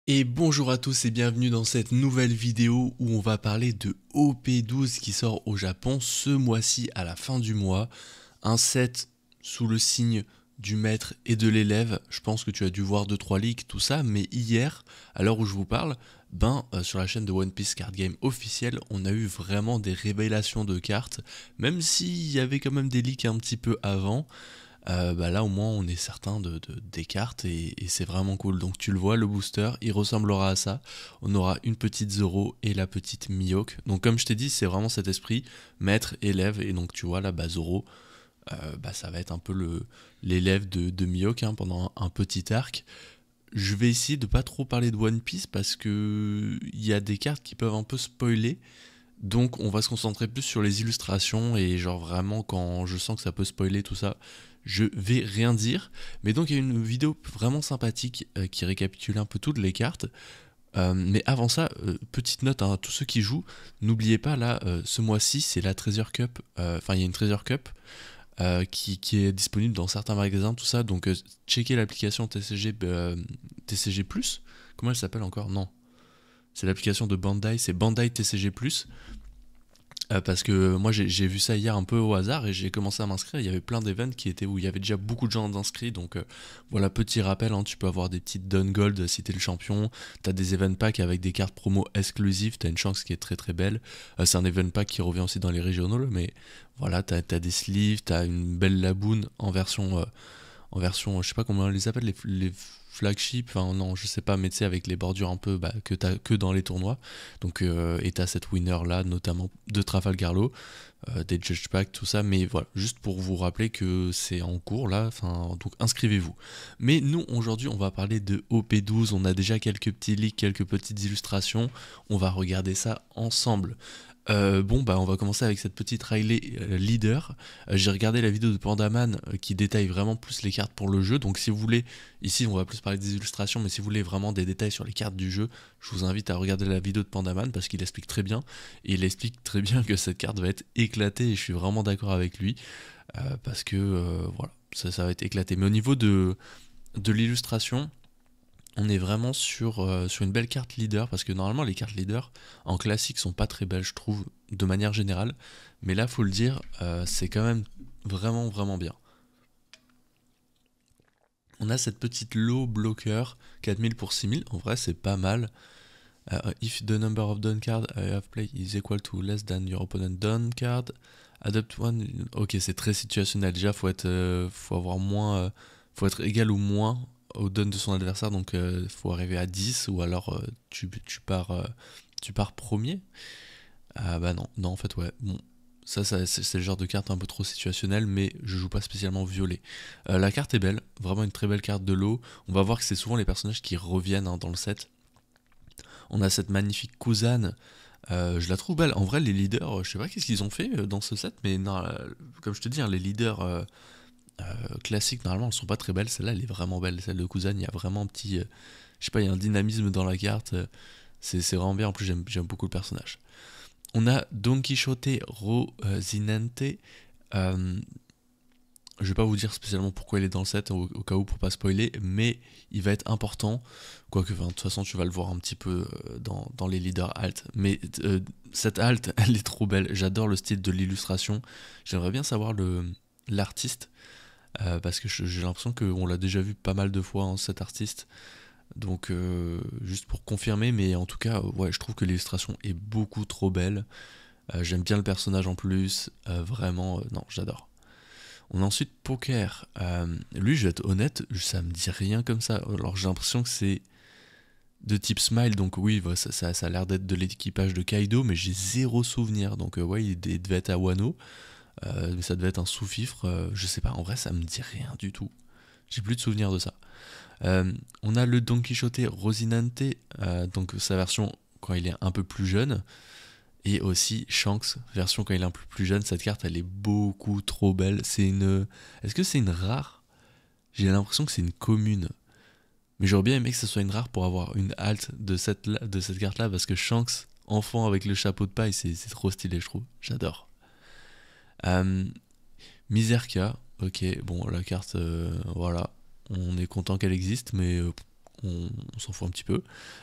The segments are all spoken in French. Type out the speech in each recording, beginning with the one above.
Et bonjour à tous et bienvenue dans cette nouvelle vidéo où on va parler de OP12 qui sort au Japon ce mois-ci à la fin du mois. Un set sous le signe du maître et de l'élève. Je pense que tu as dû voir 2-3 leaks, tout ça, mais hier, à l'heure où je vous parle, sur la chaîne de One Piece Card Game officielle, on a eu vraiment des révélations de cartes, même s'il y avait quand même des leaks un petit peu avant. Là au moins on est certain des cartes et c'est vraiment cool. Donc tu le vois, le booster il ressemblera à ça. On aura une petite Zoro et la petite Mihawk. Donc comme je t'ai dit, c'est vraiment cet esprit maître élève. Et donc tu vois là, Zoro, ça va être un peu l'élève de Mihawk, hein, pendant un petit arc. Je vais essayer de pas trop parler de One Piece parce que il y a des cartes qui peuvent un peu spoiler. Donc on va se concentrer plus sur les illustrations et genre vraiment quand je sens que ça peut spoiler tout ça, je vais rien dire. Mais donc il y a une vidéo vraiment sympathique qui récapitule un peu toutes les cartes. Mais avant ça, petite note à tous ceux qui jouent, n'oubliez pas là, ce mois-ci c'est la Treasure Cup, enfin il y a une Treasure Cup qui est disponible dans certains magasins, tout ça. Donc checkez l'application TCG+. Comment elle s'appelle encore? Non. C'est l'application de Bandai, c'est Bandai TCG+. Parce que moi j'ai vu ça hier un peu au hasard et j'ai commencé à m'inscrire. Il y avait plein d'événements qui étaient où il y avait déjà beaucoup de gens inscrits. Donc voilà, petit rappel, hein, tu peux avoir des petites Dun Gold si t'es le champion. T'as des event packs avec des cartes promo exclusives. T'as une chance qui est très très belle. C'est un event pack qui revient aussi dans les régionaux. Mais voilà, t'as des sleeves, t'as une belle laboon en version, je sais pas comment on les appelle, les flagships, enfin non, je sais pas, mais tu sais, avec les bordures un peu que t'as que dans les tournois. Donc, et t'as cette winner là, notamment de Trafalgar Law, des Judge Pack, tout ça. Mais voilà, juste pour vous rappeler que c'est en cours là, enfin, donc inscrivez-vous. Mais nous, aujourd'hui, on va parler de OP12. On a déjà quelques petits leaks, quelques petites illustrations. On va regarder ça ensemble. On va commencer avec cette petite Riley leader. J'ai regardé la vidéo de Pandaman qui détaille vraiment plus les cartes pour le jeu. Donc si vous voulez, ici on va plus parler des illustrations, mais si vous voulez vraiment des détails sur les cartes du jeu, je vous invite à regarder la vidéo de Pandaman parce qu'il explique très bien. Et il explique très bien que cette carte va être éclatée et je suis vraiment d'accord avec lui. Parce que voilà, ça va être éclaté. Mais au niveau de l'illustration, on est vraiment sur une belle carte leader, parce que normalement les cartes leader en classique sont pas très belles, je trouve, de manière générale. Mais là, faut le dire, c'est quand même vraiment vraiment bien. On a cette petite low blocker, 4000 pour 6000, en vrai c'est pas mal. If the number of done cards I have played is equal to less than your opponent done card, adopt one. Ok, c'est très situationnel. Déjà, faut avoir moins, faut être égal ou moins au done de son adversaire. Donc, faut arriver à 10 ou alors tu pars premier. Ah bah non, non en fait ouais. Bon, ça c'est le genre de carte un peu trop situationnelle, mais je joue pas spécialement violet. La carte est belle, vraiment une très belle carte de l'eau. On va voir que c'est souvent les personnages qui reviennent, hein, dans le set. On a cette magnifique Kuzan. Je la trouve belle. En vrai, les leaders, je sais pas qu'est-ce qu'ils ont fait dans ce set, mais non, comme je te dis, hein, les leaders classiques, normalement, elles sont pas très belles. Celle-là, elle est vraiment belle. Celle de Kuzan, il y a vraiment un petit. Je sais pas, il y a un dynamisme dans la carte. C'est vraiment bien. En plus, j'aime beaucoup le personnage. On a Don Quixote Rocinante. Euh, je vais pas vous dire spécialement pourquoi il est dans le set, au cas où pour pas spoiler, mais il va être important. Quoique, de toute façon, tu vas le voir un petit peu dans les leaders alt. Mais cette alt, elle est trop belle. J'adore le style de l'illustration. J'aimerais bien savoir l'artiste, parce que j'ai l'impression qu'on l'a déjà vu pas mal de fois, hein, cet artiste. Donc, juste pour confirmer, mais en tout cas, ouais, je trouve que l'illustration est beaucoup trop belle. J'aime bien le personnage en plus. Vraiment, non, j'adore. On a ensuite Poker. Lui, je vais être honnête, ça me dit rien comme ça. Alors j'ai l'impression que c'est de type Smile, donc oui, bah, ça a l'air d'être de l'équipage de Kaido, mais j'ai zéro souvenir. Donc ouais, il devait être à Wano, mais ça devait être un sous-fifre. Je sais pas, en vrai, ça me dit rien du tout. J'ai plus de souvenir de ça. On a le Don Quixote Rocinante, donc sa version quand il est un peu plus jeune. Et aussi Shanks, version quand il est un peu plus jeune. Cette carte, elle est beaucoup trop belle. Est-ce que c'est une rare? J'ai l'impression que c'est une commune. Mais j'aurais bien aimé que ce soit une rare pour avoir une halte de cette carte-là, parce que Shanks, enfant avec le chapeau de paille, c'est trop stylé, je trouve. J'adore. Euh, Miserka, ok, bon, la carte, voilà. On est content qu'elle existe, mais on s'en fout un petit peu.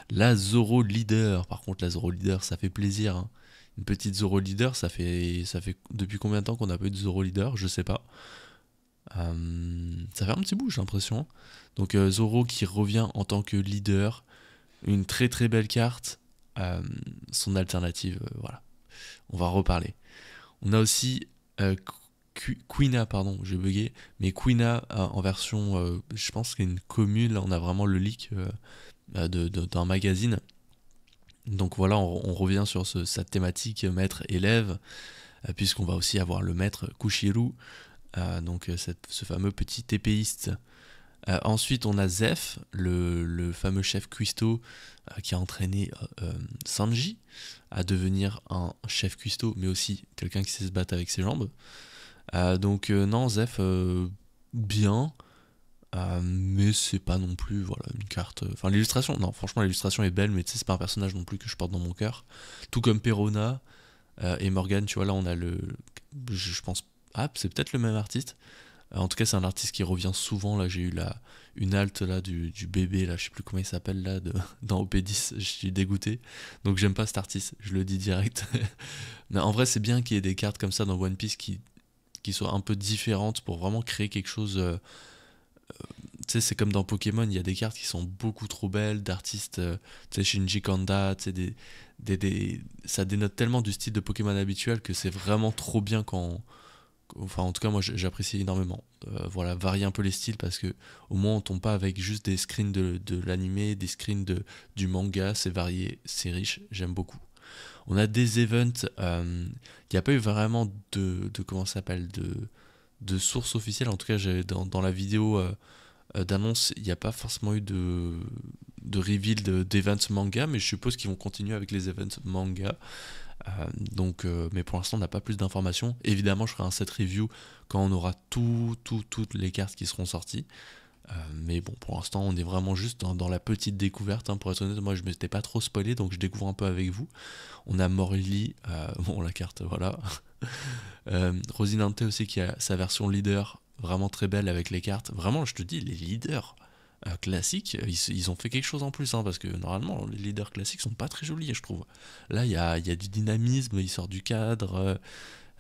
La Zoro Leader, par contre la Zoro Leader ça fait plaisir, hein. Une petite Zoro Leader, ça fait depuis combien de temps qu'on n'a pas eu de Zoro Leader, je sais pas. Ça fait un petit bout, j'ai l'impression. Donc Zoro qui revient en tant que leader, une très très belle carte. Son alternative, voilà, on va reparler. On a aussi Quina, pardon, j'ai bugué, mais Quina en version, je pense qu'il y a une commune, là on a vraiment le leak d'un magazine. Donc voilà, on revient sur cette thématique maître-élève, puisqu'on va aussi avoir le maître Kushiru, donc ce fameux petit épéiste. Ensuite, on a Zeph, le fameux chef cuistot qui a entraîné Sanji à devenir un chef cuistot, mais aussi quelqu'un qui sait se battre avec ses jambes. Donc non, Zeph, bien, mais c'est pas non plus voilà une carte. Enfin, l'illustration, non, franchement, l'illustration est belle, mais tu sais, c'est pas un personnage non plus que je porte dans mon cœur. Tout comme Perona et Morgan, tu vois, là on a je pense, ah, c'est peut-être le même artiste. En tout cas, c'est un artiste qui revient souvent. Là, j'ai eu une halte là du bébé là, je sais plus comment il s'appelle là dans OP10. Je suis dégoûté. Donc j'aime pas cet artiste. Je le dis direct. Mais en vrai, c'est bien qu'il y ait des cartes comme ça dans One Piece qui soient un peu différentes pour vraiment créer quelque chose. Tu sais, c'est comme dans Pokémon. Il y a des cartes qui sont beaucoup trop belles d'artistes. Tu sais, Shinji Kanda. Tu sais, ça dénote tellement du style de Pokémon habituel que c'est vraiment trop bien quand. Enfin, en tout cas, moi j'apprécie énormément. Voilà, varier un peu les styles parce que au moins on tombe pas avec juste des screens de l'animé, des screens du manga, c'est varié, c'est riche, j'aime beaucoup. On a des events, il n'y a pas eu vraiment comment ça s'appelle, de source officielle, en tout cas dans la vidéo d'annonce, il n'y a pas forcément eu de reveal d'events manga, mais je suppose qu'ils vont continuer avec les events manga. Donc, mais pour l'instant on n'a pas plus d'informations. Évidemment je ferai un set review quand on aura toutes les cartes qui seront sorties. Mais bon, pour l'instant on est vraiment juste dans la petite découverte, hein. Pour être honnête, moi je m'étais pas trop spoilé, donc je découvre un peu avec vous. On a Morley, bon la carte voilà. Rosinante aussi qui a sa version leader, vraiment très belle avec les cartes. Vraiment je te dis, les leaders classiques, ils ont fait quelque chose en plus, hein, parce que normalement les leaders classiques sont pas très jolis, je trouve. Là il y a du dynamisme, il sort du cadre,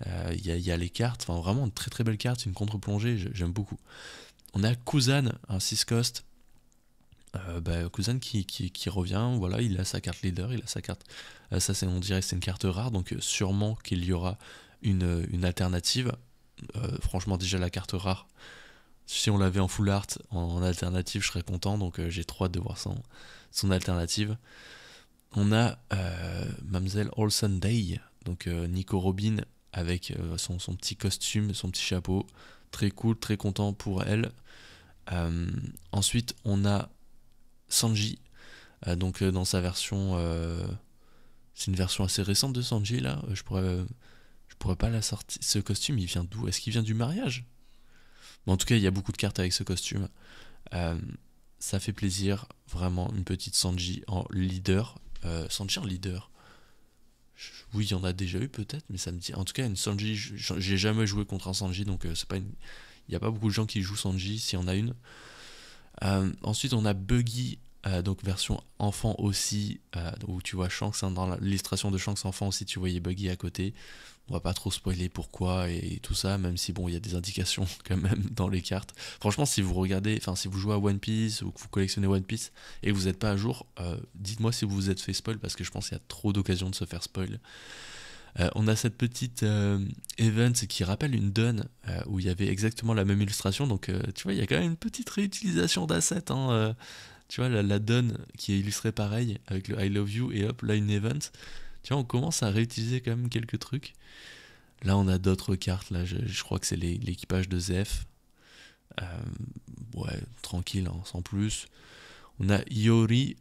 il y a les cartes, enfin vraiment une très très belle carte, une contre-plongée, j'aime beaucoup. On a Kuzan, un 6 cost, Kuzan qui revient, voilà, il a sa carte leader, il a sa carte, ça c'est, on dirait c'est une carte rare, donc sûrement qu'il y aura une alternative. Franchement déjà la carte rare, si on l'avait en full art, en alternative, je serais content, donc j'ai trop hâte de voir son alternative. On a Mamselle Olsen Day, donc Nico Robin, avec son petit costume, son petit chapeau. Très cool, très content pour elle. Ensuite, on a Sanji, donc dans sa version. C'est une version assez récente de Sanji, là. Je pourrais pas la sortir. Ce costume, il vient d'où? Est-ce qu'il vient du mariage? Mais en tout cas, il y a beaucoup de cartes avec ce costume. Euh, Ça fait plaisir, vraiment, une petite Sanji en leader. Sanji en leader. Oui, il y en a déjà eu peut-être, mais ça me dit. En tout cas, une Sanji, j'ai jamais joué contre un Sanji, donc c'est pas une. Il n'y a pas beaucoup de gens qui jouent Sanji, s'il y en a une. Ensuite, on a Buggy, donc version enfant aussi, où tu vois Shanks, hein, dans l'illustration de Shanks enfant aussi, tu voyais Buggy à côté. On va pas trop spoiler pourquoi et tout ça, même si bon, il y a des indications quand même dans les cartes. Franchement, si vous regardez, enfin si vous jouez à One Piece ou que vous collectionnez One Piece et que vous n'êtes pas à jour, dites-moi si vous vous êtes fait spoil parce que je pense qu'il y a trop d'occasions de se faire spoil. On a cette petite event qui rappelle une Dawn où il y avait exactement la même illustration, donc tu vois, il y a quand même une petite réutilisation d'assets, hein, tu vois, la Dawn qui est illustrée pareil avec le I love you et hop, là une event. Tu vois, on commence à réutiliser quand même quelques trucs. Là, on a d'autres cartes. Là, je crois que c'est l'équipage de Zeph. Euh, ouais, tranquille, hein, sans plus. On a Iori,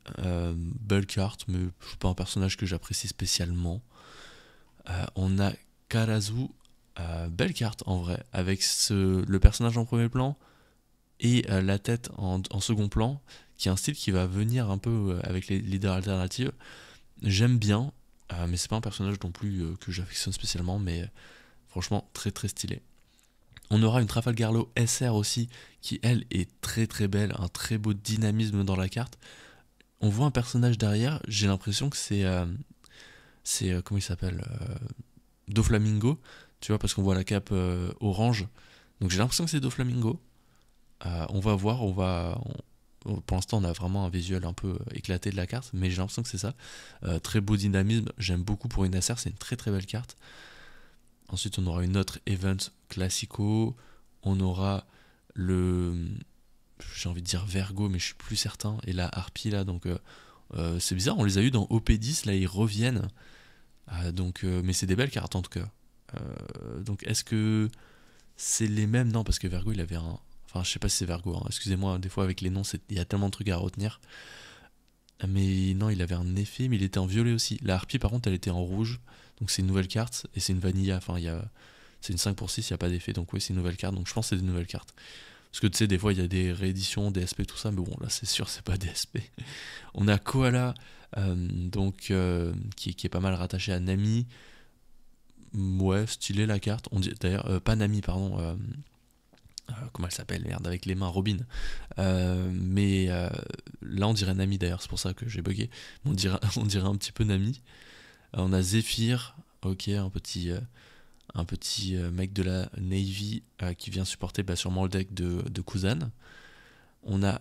belle carte, mais c'est pas un personnage que j'apprécie spécialement. On a Karazu, belle carte en vrai, avec le personnage en premier plan et la tête en second plan, qui est un style qui va venir un peu avec les leaders alternatifs. J'aime bien, mais c'est pas un personnage non plus que j'affectionne spécialement, mais franchement très très stylé. On aura une Trafalgarlo SR aussi, qui elle est très très belle, un très beau dynamisme dans la carte. On voit un personnage derrière, j'ai l'impression que c'est comment il s'appelle Doflamingo, tu vois, parce qu'on voit la cape orange. Donc j'ai l'impression que c'est Doflamingo. On va voir, pour l'instant on a vraiment un visuel un peu éclaté de la carte, mais j'ai l'impression que c'est ça. Très beau dynamisme, j'aime beaucoup pour une SR, c'est une très très belle carte. Ensuite on aura une autre Event Classico, on aura j'ai envie de dire Vergo, mais je suis plus certain, et la Harpie là, donc c'est bizarre, on les a eu dans OP10, là ils reviennent, mais c'est des belles cartes en tout cas. Donc est-ce que c'est les mêmes? Non, parce que Vergo il avait un... Enfin, je sais pas si c'est Vergo, hein. Excusez-moi, des fois avec les noms, il y a tellement de trucs à retenir. Mais non, il avait un effet, mais il était en violet aussi. La Harpie, par contre, elle était en rouge. Donc c'est une nouvelle carte, et c'est une vanilla. Enfin, c'est une 5/6, il n'y a pas d'effet. Donc oui, c'est une nouvelle carte. Donc je pense que c'est des nouvelles cartes. Parce que tu sais, des fois, il y a des rééditions, des SP, tout ça. Mais bon, là, c'est sûr, c'est pas des SP. On a Koala, qui est pas mal rattaché à Nami. Ouais, stylé la carte. On dit d'ailleurs, pas Nami, pardon. Comment elle s'appelle, merde, avec les mains, Robin. Là on dirait Nami d'ailleurs, c'est pour ça que j'ai bugué. On dirait, on dirait un petit peu Nami. On a Zephyr, ok, un petit mec de la Navy qui vient supporter sûrement le deck de Kuzan. On a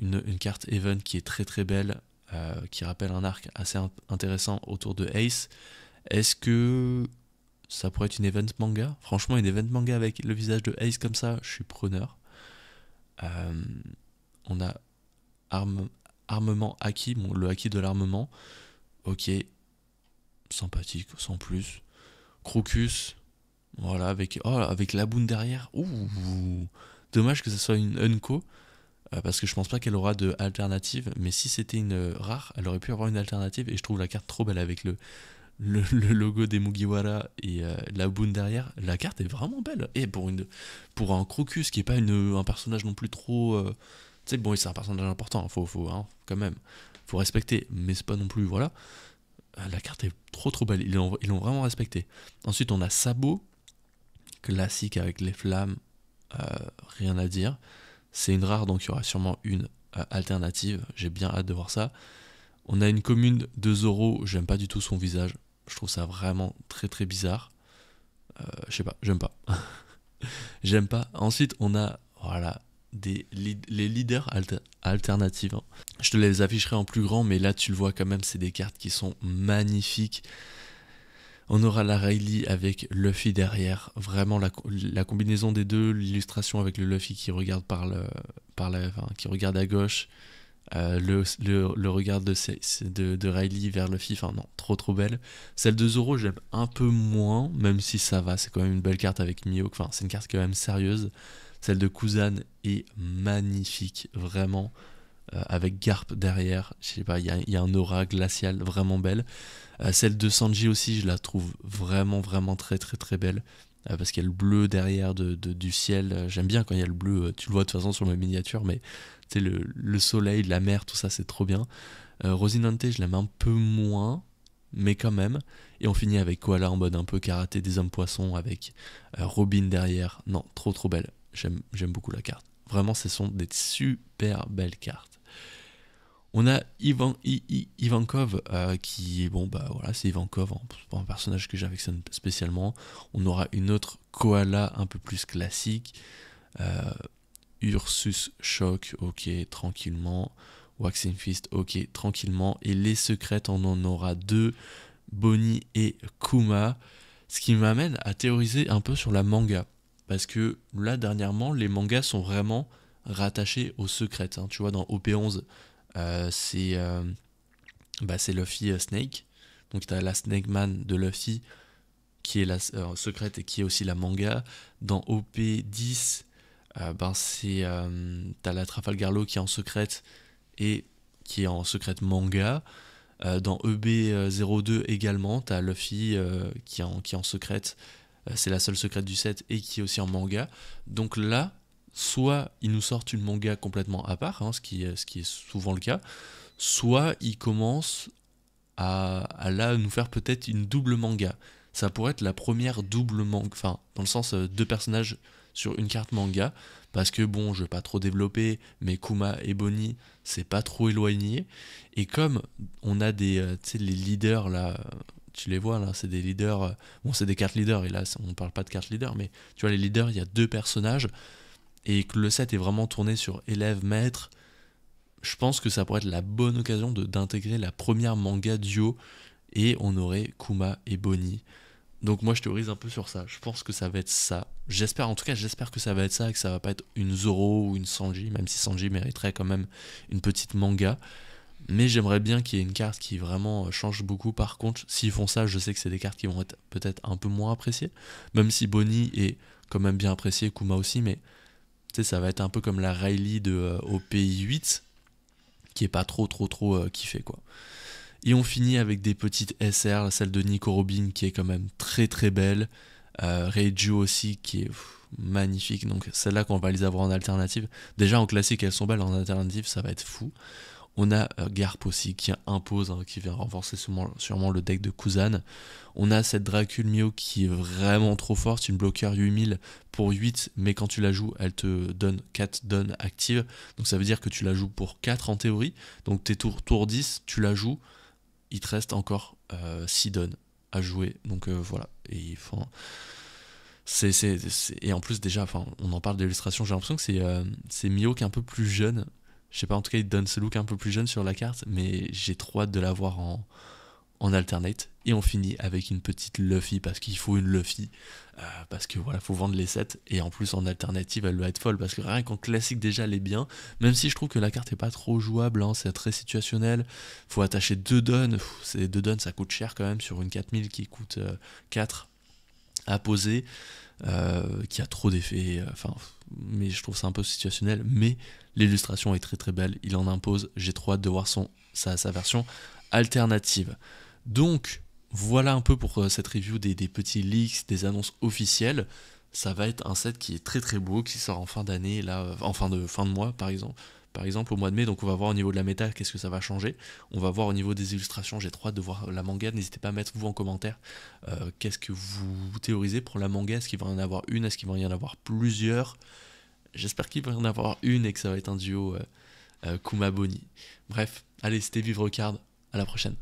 une carte Even qui est très très belle, qui rappelle un arc assez intéressant autour de Ace. Est-ce que ça pourrait être une event manga? Franchement, une event manga avec le visage de Ace comme ça, je suis preneur. On a armement Haki, bon, le Haki de l'armement. Ok, sympathique, sans plus. Crocus, voilà, avec la boune derrière. Ouh, dommage que ce soit une Unco, parce que je pense pas qu'elle aura de alternative. Mais si c'était une rare, elle aurait pu avoir une alternative. Et je trouve la carte trop belle avec le logo des Mugiwara et la boune derrière. La carte est vraiment belle. Et pour un Crocus qui est pas un personnage non plus trop... tu sais, bon, c'est un personnage important, hein, quand même. Faut respecter, mais c'est pas non plus... Voilà. La carte est trop trop belle. Ils l'ont vraiment respecté. Ensuite, on a Sabot, classique avec les flammes. Rien à dire. C'est une rare, donc il y aura sûrement une alternative. J'ai bien hâte de voir ça. On a une commune de Zoro. J'aime pas du tout son visage. Je trouve ça vraiment très très bizarre. Je sais pas, j'aime pas. J'aime pas. Ensuite, on a voilà les leaders alternatifs. Hein. Je te les afficherai en plus grand, mais là tu le vois quand même, c'est des cartes qui sont magnifiques. On aura la Rayleigh avec Luffy derrière. Vraiment la combinaison des deux, l'illustration avec le Luffy qui regarde qui regarde à gauche. Le regard de Rayleigh vers Luffy, enfin non, trop trop belle. Celle de Zoro, j'aime un peu moins, même si ça va, c'est quand même une belle carte avec Mihawk, enfin c'est une carte quand même sérieuse. Celle de Kuzan est magnifique, vraiment, avec Garp derrière, je sais pas, il y a un aura glacial vraiment belle. Celle de Sanji aussi, je la trouve vraiment vraiment très très très belle. Parce qu'il y a le bleu derrière du ciel, j'aime bien quand il y a le bleu, tu le vois de toute façon sur mes miniatures, mais tu sais, le soleil, la mer, tout ça, c'est trop bien. Rosinante, je l'aime un peu moins, mais quand même. Et on finit avec Koala en mode un peu karaté des hommes poissons, avec Robin derrière. Non, trop trop belle. J'aime beaucoup la carte. Vraiment, ce sont des super belles cartes. On a Ivankov qui, bon bah voilà, c'est Ivankov, pas un personnage que j'affectionne spécialement. On aura une autre Koala un peu plus classique. Ursus Shock, ok, tranquillement. Waxing Fist, ok, tranquillement. Et les secrètes, on en aura deux, Bonnie et Kuma. Ce qui m'amène à théoriser un peu sur la manga. Parce que là, dernièrement, les mangas sont vraiment rattachés aux secrètes. Hein. Tu vois, dans OP11, c'est Luffy Snake. Donc, tu as la Snake Man de Luffy, qui est la secrète et qui est aussi la manga. Dans OP10, t'as la Trafalgarlo qui est en secrète et qui est en secrète manga. Dans EB02 également, t'as Luffy qui est en secrète. C'est la seule secrète du set et qui est aussi en manga. Donc là, soit ils nous sortent une manga complètement à part, hein, ce qui est souvent le cas, soit ils commencent à là nous faire peut-être une double manga. Ça pourrait être la première double manga, enfin dans le sens deux personnages sur une carte manga, parce que bon, je vais pas trop développer, mais Kuma et Bonnie, c'est pas trop éloigné, et comme on a des, tu sais, les leaders là, tu les vois là, c'est des leaders, bon c'est des cartes leaders, et là on parle pas de cartes leaders, mais tu vois les leaders, il y a 2 personnages, et que le set est vraiment tourné sur élève-maître, je pense que ça pourrait être la bonne occasion d'intégrer la première manga duo, et on aurait Kuma et Bonnie. Donc moi je théorise un peu sur ça, je pense que ça va être ça. J'espère, en tout cas j'espère que ça va être ça, et que ça va pas être une Zoro ou une Sanji, même si Sanji mériterait quand même une petite manga. Mais j'aimerais bien qu'il y ait une carte qui vraiment change beaucoup. Par contre, s'ils font ça, je sais que c'est des cartes qui vont être peut-être un peu moins appréciées. Même si Bonnie est quand même bien appréciée, Kuma aussi, mais tu sais, ça va être un peu comme la Riley de OPI 8, qui est pas trop kiffée quoi. Et on finit avec des petites SR, celle de Nico Robin qui est quand même très très belle, Reiju aussi qui est magnifique, donc celle-là qu'on va les avoir en alternative. Déjà en classique elles sont belles, en alternative ça va être fou. On a Garp aussi qui impose, hein, qui vient renforcer sûrement le deck de Kuzan. On a cette Dracul Mio qui est vraiment trop forte, une bloqueur 8000 pour 8, mais quand tu la joues, elle te donne 4 dons actives. Donc ça veut dire que tu la joues pour 4 en théorie. Donc tes tour 10, tu la joues, il te reste encore 6 dons à jouer. Donc voilà. Et enfin, et en plus déjà, enfin, on en parle d'illustration, j'ai l'impression que c'est Mio qui est un peu plus jeune. Je sais pas, en tout cas, il te donne ce look un peu plus jeune sur la carte, mais j'ai trop hâte de l'avoir en alternate. Et on finit avec une petite Luffy, parce qu'il faut une Luffy, parce que voilà, faut vendre les sets, et en plus en alternative, elle doit être folle, parce que rien qu'en classique déjà, elle est bien, même si je trouve que la carte est pas trop jouable, hein, c'est très situationnel, faut attacher 2 dons, ces 2 dons, ça coûte cher quand même, sur une 4000 qui coûte 4 à poser, qui a trop d'effets, enfin, mais je trouve ça un peu situationnel, mais l'illustration est très très belle, il en impose, j'ai trop hâte de voir sa version alternative. Donc voilà un peu pour cette review des petits leaks, des annonces officielles. Ça va être un set qui est très très beau, qui sort en fin d'année, là, en fin de mois par exemple au mois de mai, donc on va voir au niveau de la méta qu'est-ce que ça va changer, on va voir au niveau des illustrations, j'ai trop hâte de voir la manga, n'hésitez pas à mettre vous en commentaire qu'est-ce que vous théorisez pour la manga, est-ce qu'il va y en avoir une, est-ce qu'il va y en avoir plusieurs, j'espère qu'il va y en avoir une et que ça va être un duo Kuma Bonnie. Bref, allez c'était Vivre Card, à la prochaine.